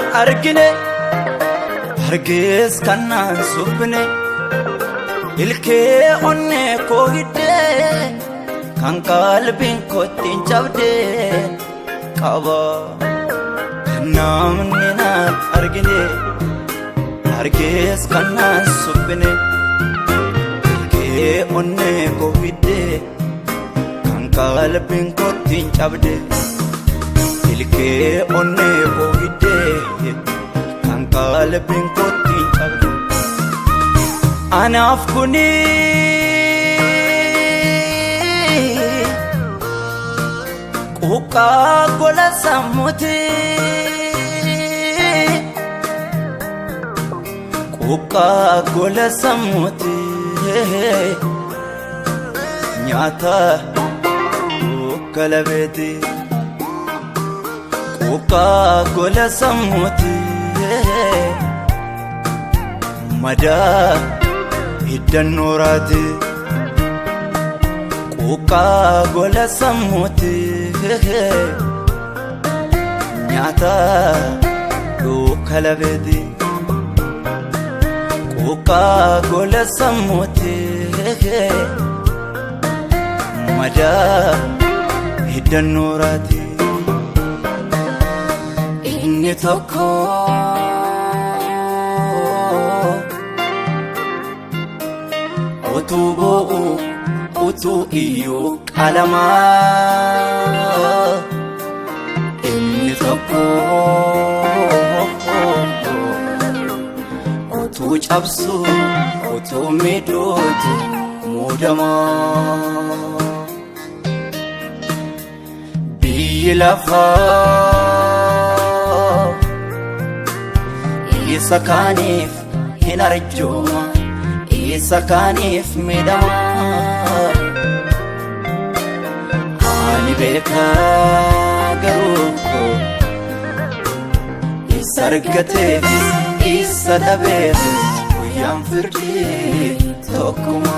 argine hargees kanaan suphine ilkee onnee koo hiddee kan qalbiin kottiin cabdee qaba kan namni naan argine hargees kanaan suphine ilkee onnee koo hiddee kan qalbiin kottiin cabdee ilkee onnee koo hiddee kan qalbiin kottiin cabdee anaaf kuni quuqqaa gola sammuuti quuqqaa gola sammuuti nyaata galabeeti quuqqaa gola sammuuti madaa hiddan nooraati quuqqaa gola sammuuti nyaata galabeeti quuqqaa gola sammuuti madaa hiddan nooraati inni tokko utuu bo'u utuu iyyuu qalamaa inni tokko utuu cabsu utuu miidhuutu muudamaa biyyi lafaa isa kaaniif hin arjooma isa kaaniif miidhamaa ani beekaa garuu isa argateefis isa dhabeefis guyyaan firdii tokkuma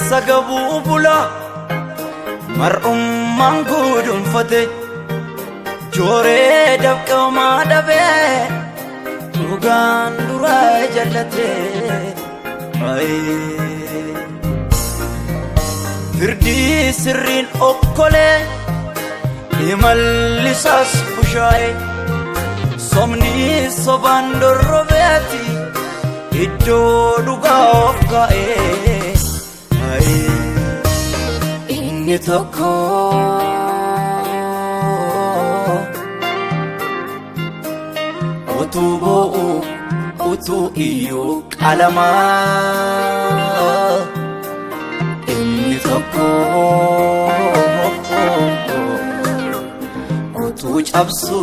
sagabuu bula mar'ummaan guduunfate jooree dabqamaa dhabee dhugaan duraa jallate firdii sirriin okkolee imallisaas bushaa'e somni sobaan dorrobeeti iddoo dhugaa of kaa'ee inni tokko utuu bo'u utuu iyyuu qalamaa inni tokko utuu cabsu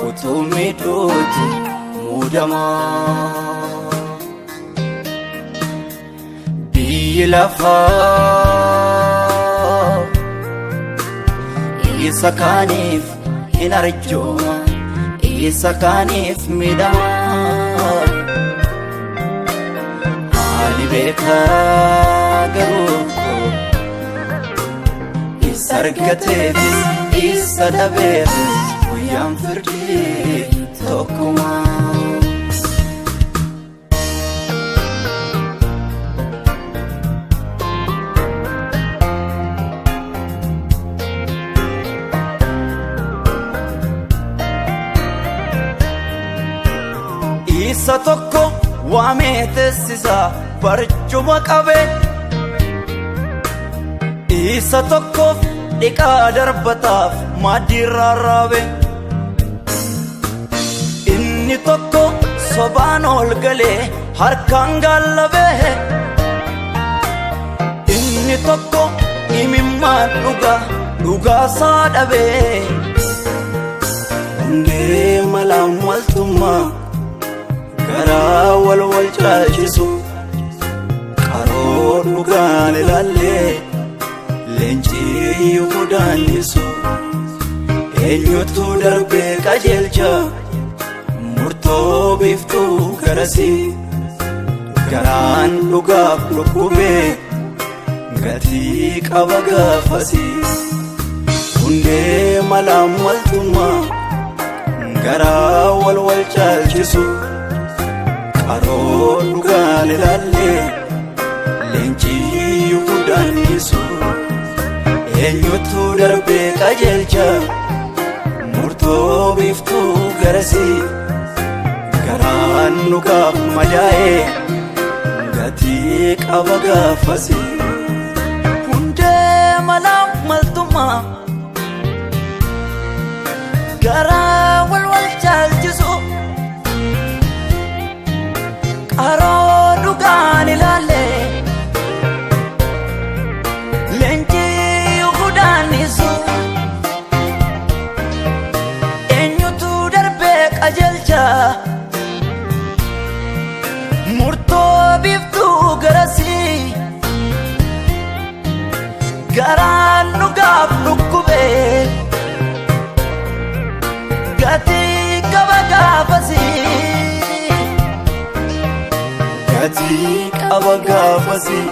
utuu miidhuutu muudamaa biyyi lafaa isa kaaniif hin arjooma isa kaaniif miidhamaa ani beekaa garuu isa argateefis isa dhabeefis guyyaan firdii tokkuma isa tokko waamee teessisa barcuma qabe isa tokkoof dhiqaa darbataaf maaddii rarraabe inni tokko sobaan ol galee harkaan gallabe inni tokko imimmaan dhugaasaa dhabe hundee malaan waltummaa garaa wal caalchisu qaroo dhugaan ilaallee leenjii yuudaanisu eenyutu darbee qajeelcha murtoo biiftuu garasii garaan dhugaaf lukkubee gatii qaba gaafasii hundee malaan maltummaa garaa wal caalchisu qaroo dhugaan ilaallee leenjii yuudaanisu eenyutu darbee qajeelcha murtoo biiftuu garasii garaan dhugaaf madaa'ee gatii qaba gaafasii hundee malaan maltummaa garaa wal caalchisu qaroo dhugaan ilaallee leenjii yuudaanisu eenyutu darbee qajeelcha murtoo biiftuu garasii garaan dhugaaf lukkubee gatii qaba gaafasii gatii qaba gaafasii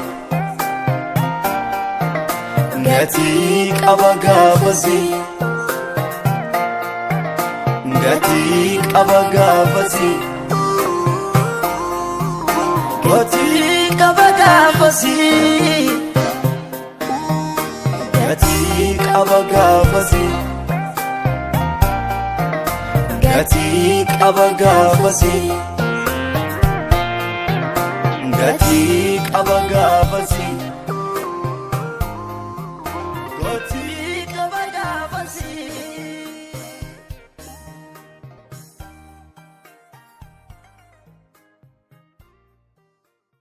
gatii qaba gaafasii gatii qaba gaafasii gatii qaba gaafasii gatii qaba gaafasii gatii qaba gaafasii gatii qaba gaafasii